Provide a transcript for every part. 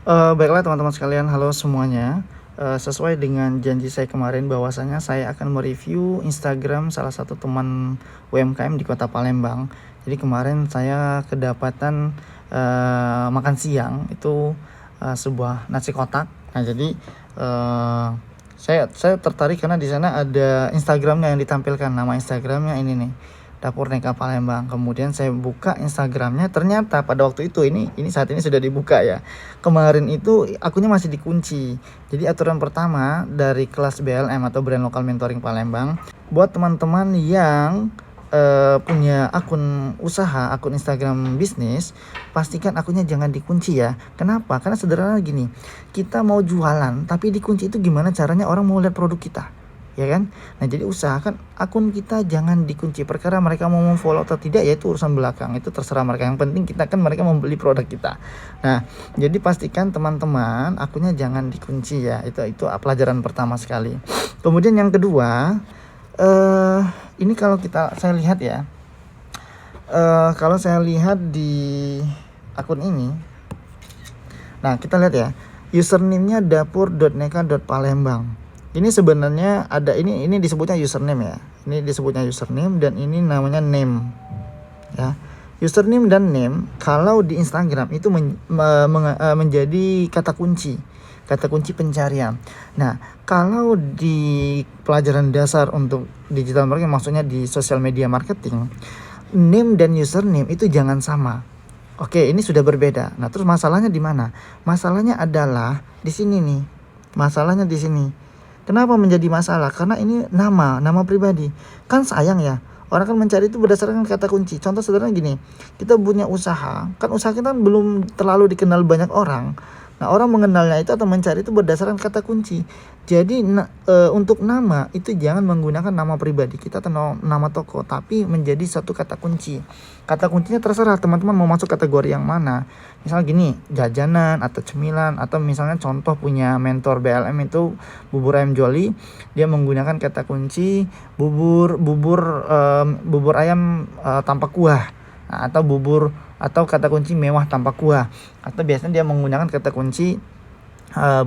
Baiklah teman-teman sekalian, halo semuanya. Sesuai dengan janji saya kemarin bahwasanya saya akan mereview Instagram salah satu teman UMKM di Kota Palembang. Jadi kemarin saya kedapatan makan siang itu sebuah nasi kotak. Nah, jadi saya tertarik karena di sana ada Instagramnya yang ditampilkan. Nama Instagramnya ini nih, Dapur Neka Palembang. Kemudian saya buka Instagramnya, ternyata pada waktu itu ini saat ini sudah dibuka ya. Kemarin itu akunnya masih dikunci. Jadi aturan pertama dari kelas BLM atau Brand Lokal Mentoring Palembang, buat teman-teman yang punya akun usaha, akun Instagram bisnis, pastikan akunnya jangan dikunci ya. Kenapa? Karena sederhana gini, kita mau jualan tapi dikunci itu gimana caranya orang mau lihat produk kita, ya kan? Nah, jadi usahakan akun kita jangan dikunci. Perkara mereka mau follow atau tidak ya itu urusan belakang, itu terserah mereka. Yang penting kita kan mereka membeli produk kita. Nah, jadi pastikan teman-teman akunnya jangan dikunci ya. Itu pelajaran pertama sekali. Kemudian yang kedua, ini kalau saya lihat ya, kalau saya lihat di akun ini, nah kita lihat ya, username-nya dapur.neka.palembang. Ini sebenarnya ada ini disebutnya username ya. Ini disebutnya username dan ini namanya name. Ya. Username dan name kalau di Instagram itu menjadi kata kunci pencarian. Nah, kalau di pelajaran dasar untuk digital marketing, maksudnya di social media marketing, name dan username itu jangan sama. Oke, ini sudah berbeda. Nah, terus masalahnya di mana? Masalahnya adalah di sini nih. Masalahnya di sini. Kenapa menjadi masalah? Karena ini nama pribadi. Kan sayang ya. Orang kan mencari itu berdasarkan kata kunci. Contoh sederhana gini, kita punya usaha, kan usaha kita kan belum terlalu dikenal banyak orang. Nah, orang mengenalnya itu atau mencari itu berdasarkan kata kunci. Jadi untuk nama itu jangan menggunakan nama pribadi kita atau nama toko, tapi menjadi satu kata kunci. Kata kuncinya terserah teman-teman mau masuk kategori yang mana. Misal gini, jajanan atau cemilan, atau misalnya contoh punya mentor BLM itu bubur ayam Joli, dia menggunakan kata kunci bubur ayam tanpa kuah. Nah, atau kata kunci mewah tanpa kuah, atau biasanya dia menggunakan kata kunci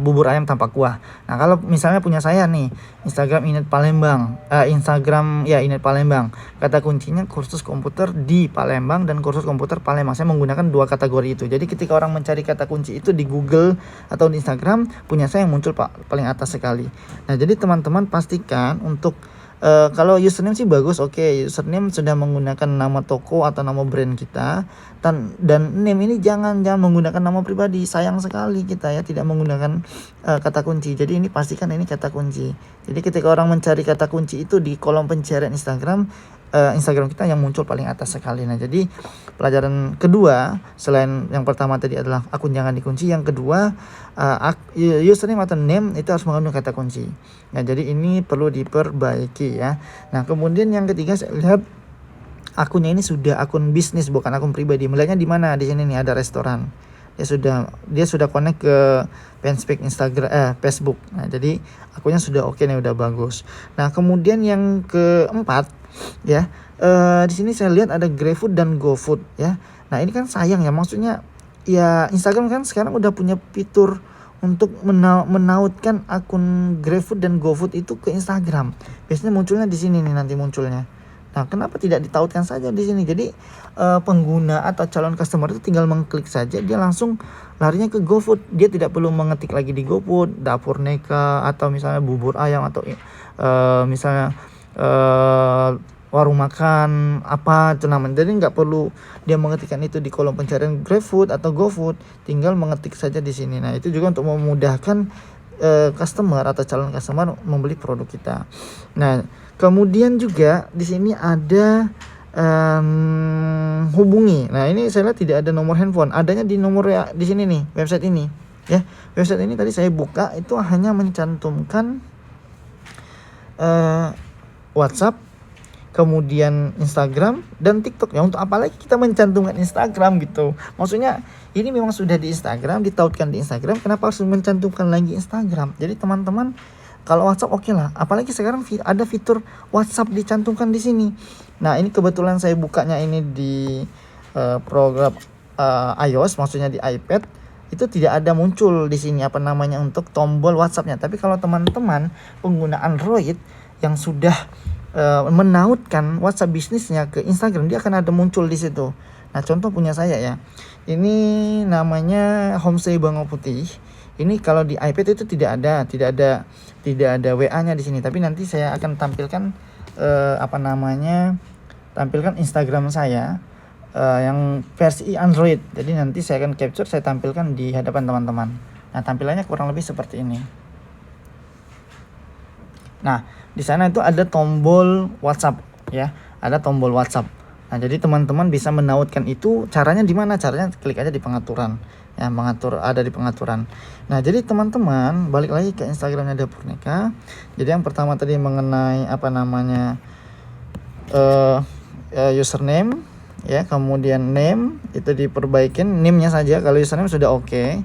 bubur ayam tanpa kuah. Nah, kalau misalnya punya saya nih Instagram Init Palembang, Init Palembang, kata kuncinya kursus komputer di Palembang dan kursus komputer Palembang. Saya menggunakan dua kategori itu. Jadi ketika orang mencari kata kunci itu di Google atau di Instagram, punya saya yang muncul paling atas sekali. Nah, jadi teman-teman pastikan untuk kalau username sih bagus, oke. Username sudah menggunakan nama toko atau nama brand kita, dan name ini jangan menggunakan nama pribadi. Sayang sekali kita ya tidak menggunakan kata kunci. Jadi ini pastikan ini kata kunci. Jadi ketika orang mencari kata kunci itu di kolom pencarian Instagram kita yang muncul paling atas sekali. Nah, jadi pelajaran kedua selain yang pertama tadi adalah akun jangan dikunci, yang kedua username atau name itu harus mengandung kata kunci. Nah, jadi ini perlu diperbaiki ya. Nah, kemudian yang ketiga saya lihat akunnya ini sudah akun bisnis bukan akun pribadi. Melihatnya di mana? Di sini nih ada restoran. Dia sudah connect ke fanspage Facebook. Nah, jadi akunnya sudah oke nih, udah bagus. Nah, kemudian yang keempat ya, di sini saya lihat ada GrabFood dan GoFood ya. Nah, ini kan sayang ya, maksudnya ya Instagram kan sekarang udah punya fitur untuk menautkan akun GrabFood dan GoFood itu ke Instagram. Biasanya munculnya di sini nih nanti munculnya. Nah, kenapa tidak ditautkan saja di sini? Jadi pengguna atau calon customer itu tinggal mengklik saja, dia langsung larinya ke GoFood. Dia tidak perlu mengetik lagi di GoFood Dapur Neka atau misalnya bubur ayam atau misalnya warung makan apa itu namanya. Jadi nggak perlu dia mengetikkan itu di kolom pencarian GrabFood atau GoFood, tinggal mengetik saja di sini. Nah, itu juga untuk memudahkan customer atau calon customer membeli produk kita. Nah, kemudian juga di sini ada hubungi. Nah, ini saya lihat tidak ada nomor handphone, adanya di nomor ya di sini nih, website ini ya. Website ini tadi saya buka itu hanya mencantumkan WhatsApp, kemudian Instagram dan TikTok ya. Untuk apa lagi kita mencantumkan Instagram gitu? Maksudnya ini memang sudah di Instagram, ditautkan di Instagram, kenapa harus mencantumkan lagi Instagram? Jadi teman-teman, kalau WhatsApp oke lah, apalagi sekarang ada fitur WhatsApp dicantumkan di sini. Nah, ini kebetulan saya bukanya ini di program iOS, maksudnya di iPad. itu tidak ada muncul di sini apa namanya untuk tombol WhatsApp-nya. Tapi kalau teman-teman pengguna Android yang sudah menautkan WhatsApp bisnisnya ke Instagram, dia akan ada muncul di situ. Nah, contoh punya saya ya. Ini namanya Homestay Bangau Putih. Ini kalau di iPad itu tidak ada WA-nya di sini. Tapi nanti saya akan tampilkan tampilkan Instagram saya yang versi Android. Jadi nanti saya akan capture, saya tampilkan di hadapan teman-teman. Nah, tampilannya kurang lebih seperti ini. Nah, di sana itu ada tombol WhatsApp ya, ada tombol WhatsApp. Nah, jadi teman-teman bisa menautkan itu. Caranya di mana? Caranya klik aja di pengaturan. Ya, ada di pengaturan. Nah, jadi teman-teman balik lagi ke Instagramnya Dapur Neka. Jadi yang pertama tadi mengenai username ya, kemudian name itu diperbaikin, name-nya saja. Kalau username sudah oke.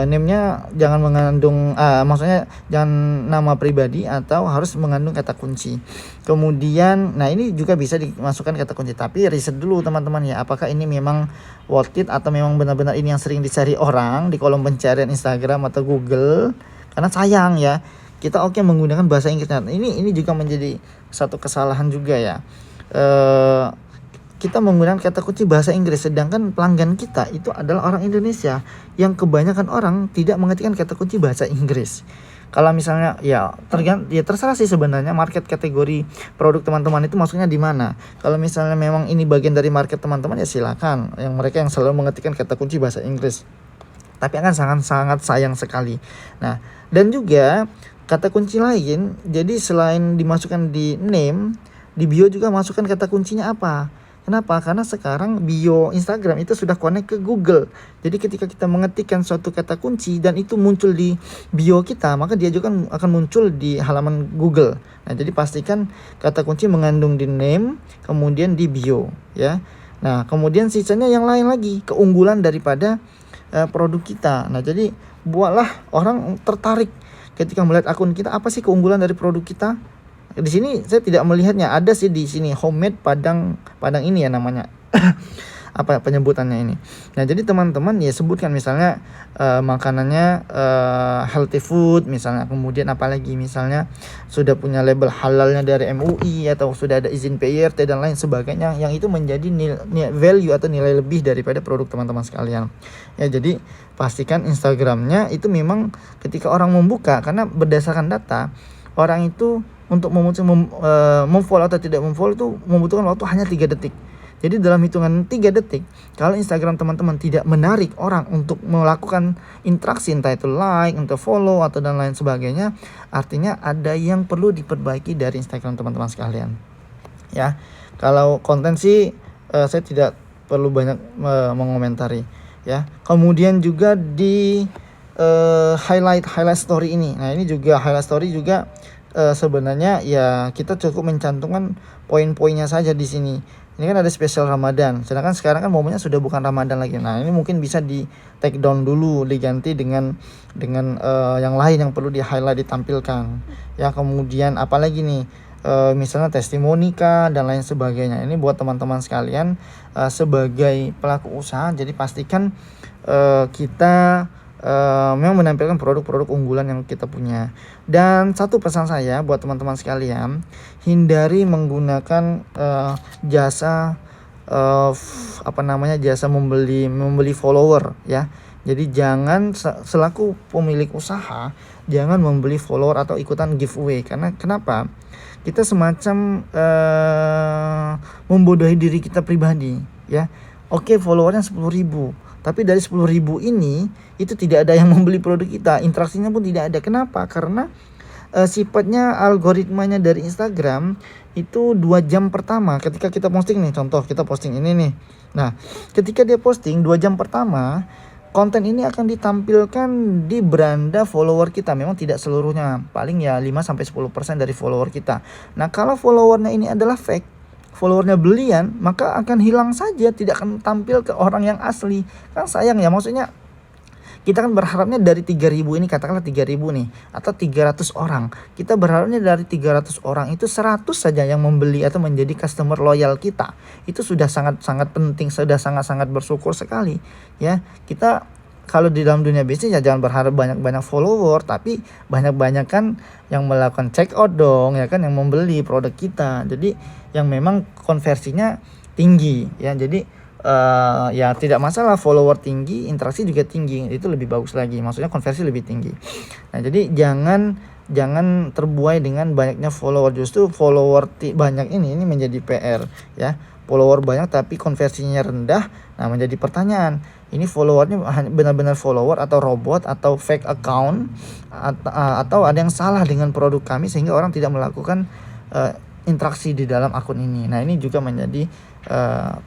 Name-nya jangan mengandung maksudnya jangan nama pribadi atau harus mengandung kata kunci. Kemudian nah ini juga bisa dimasukkan kata kunci, tapi riset dulu teman-teman ya, apakah ini memang worth it atau memang benar-benar ini yang sering dicari orang di kolom pencarian Instagram atau Google. Karena sayang ya, kita menggunakan bahasa Inggrisnya. Ini juga menjadi satu kesalahan juga ya. Kita menggunakan kata kunci bahasa Inggris, sedangkan pelanggan kita itu adalah orang Indonesia yang kebanyakan orang tidak mengetikkan kata kunci bahasa Inggris. Kalau misalnya ya terserah sih sebenarnya market kategori produk teman-teman itu masuknya di mana. Kalau misalnya memang ini bagian dari market teman-teman ya silakan, yang mereka yang selalu mengetikkan kata kunci bahasa Inggris. Tapi akan sangat-sangat sayang sekali. Nah, dan juga kata kunci lain, jadi selain dimasukkan di name, di bio juga masukkan kata kuncinya apa. Kenapa? Karena sekarang bio Instagram itu sudah connect ke Google. Jadi ketika kita mengetikkan suatu kata kunci dan itu muncul di bio kita, maka dia juga akan muncul di halaman Google. Nah, jadi pastikan kata kunci mengandung di name, kemudian di bio ya. Nah, kemudian sisanya yang lain lagi, keunggulan daripada produk kita. Nah, jadi buatlah orang tertarik ketika melihat akun kita, apa sih keunggulan dari produk kita? Di sini saya tidak melihatnya, ada sih di sini homemade Padang ini ya namanya. Apa penyebutannya ini. Nah, jadi teman-teman ya sebutkan misalnya makanannya healthy food misalnya, kemudian apalagi misalnya sudah punya label halalnya dari MUI atau sudah ada izin PYRT dan lain sebagainya, yang itu menjadi value atau nilai lebih daripada produk teman-teman sekalian. Ya, jadi pastikan Instagramnya itu memang ketika orang membuka, karena berdasarkan data orang itu untuk memfollow atau tidak memfollow itu membutuhkan waktu hanya 3 detik. Jadi dalam hitungan 3 detik, kalau Instagram teman-teman tidak menarik orang untuk melakukan interaksi, entah itu like, entah follow atau dan lain sebagainya, artinya ada yang perlu diperbaiki dari Instagram teman-teman sekalian. Ya, kalau konten sih saya tidak perlu banyak mengomentari. Ya, kemudian juga di highlight story ini. Nah, ini juga highlight story juga sebenarnya ya kita cukup mencantumkan poin-poinnya saja di sini. Ini kan ada spesial Ramadan, sedangkan sekarang kan momennya sudah bukan Ramadan lagi. Nah, ini mungkin bisa di take down dulu, diganti dengan yang lain yang perlu di highlight, ditampilkan. Ya, kemudian apalagi nih misalnya testimoni kah dan lain sebagainya. Ini buat teman-teman sekalian sebagai pelaku usaha, jadi pastikan kita memang menampilkan produk-produk unggulan yang kita punya. Dan satu pesan saya buat teman-teman sekalian, hindari menggunakan jasa jasa membeli follower ya. Jadi jangan selaku pemilik usaha jangan membeli follower atau ikutan giveaway. Karena kenapa? Kita semacam membodohi diri kita pribadi ya. Oke, followernya 10.000. Tapi dari 10.000 ini itu tidak ada yang membeli produk kita, interaksinya pun tidak ada. Kenapa? Karena sifatnya algoritmanya dari Instagram itu 2 jam pertama ketika kita posting nih, contoh kita posting ini nih. Nah, ketika dia posting 2 jam pertama, konten ini akan ditampilkan di beranda follower kita. Memang tidak seluruhnya, paling ya 5-10% dari follower kita. Nah, kalau followernya ini adalah fake, followernya belian, maka akan hilang saja, tidak akan tampil ke orang yang asli. Kan sayang ya, maksudnya kita kan berharapnya dari 3.000 ini, katakanlah 3.000 nih atau 300 orang. Kita berharapnya dari 300 orang itu 100 saja yang membeli atau menjadi customer loyal kita. Itu sudah sangat-sangat penting, sudah sangat-sangat bersyukur sekali ya. Kita kalau di dalam dunia bisnis ya jangan berharap banyak-banyak follower, tapi banyak-banyak kan yang melakukan check out dong ya kan, yang membeli produk kita. Jadi yang memang konversinya tinggi ya. Jadi ya tidak masalah follower tinggi, interaksi juga tinggi, itu lebih bagus lagi. Maksudnya konversi lebih tinggi. Nah, jadi jangan terbuai dengan banyaknya follower, justru follower banyak ini menjadi PR ya. Follower banyak tapi konversinya rendah. Nah, menjadi pertanyaan, ini followernya benar-benar follower atau robot atau fake account, atau ada yang salah dengan produk kami sehingga orang tidak melakukan interaksi di dalam akun ini. Nah, ini juga menjadi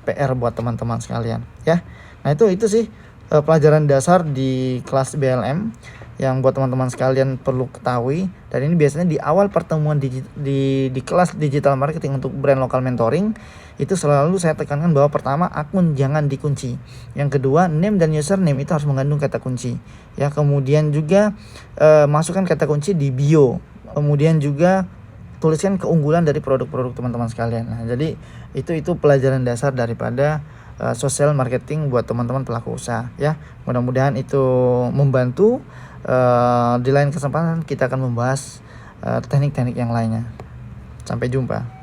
PR buat teman-teman sekalian ya. Nah, itu sih pelajaran dasar di kelas BLM yang buat teman-teman sekalian perlu ketahui. Dan ini biasanya di awal pertemuan di kelas digital marketing untuk brand lokal mentoring, itu selalu saya tekankan bahwa pertama, akun jangan dikunci. Yang kedua, name dan username itu harus mengandung kata kunci ya. Kemudian juga masukkan kata kunci di bio. Kemudian juga tuliskan keunggulan dari produk-produk teman-teman sekalian. Nah, jadi itu pelajaran dasar daripada social marketing buat teman-teman pelaku usaha ya. Mudah-mudahan itu membantu. Di lain kesempatan kita akan membahas teknik-teknik yang lainnya. Sampai jumpa.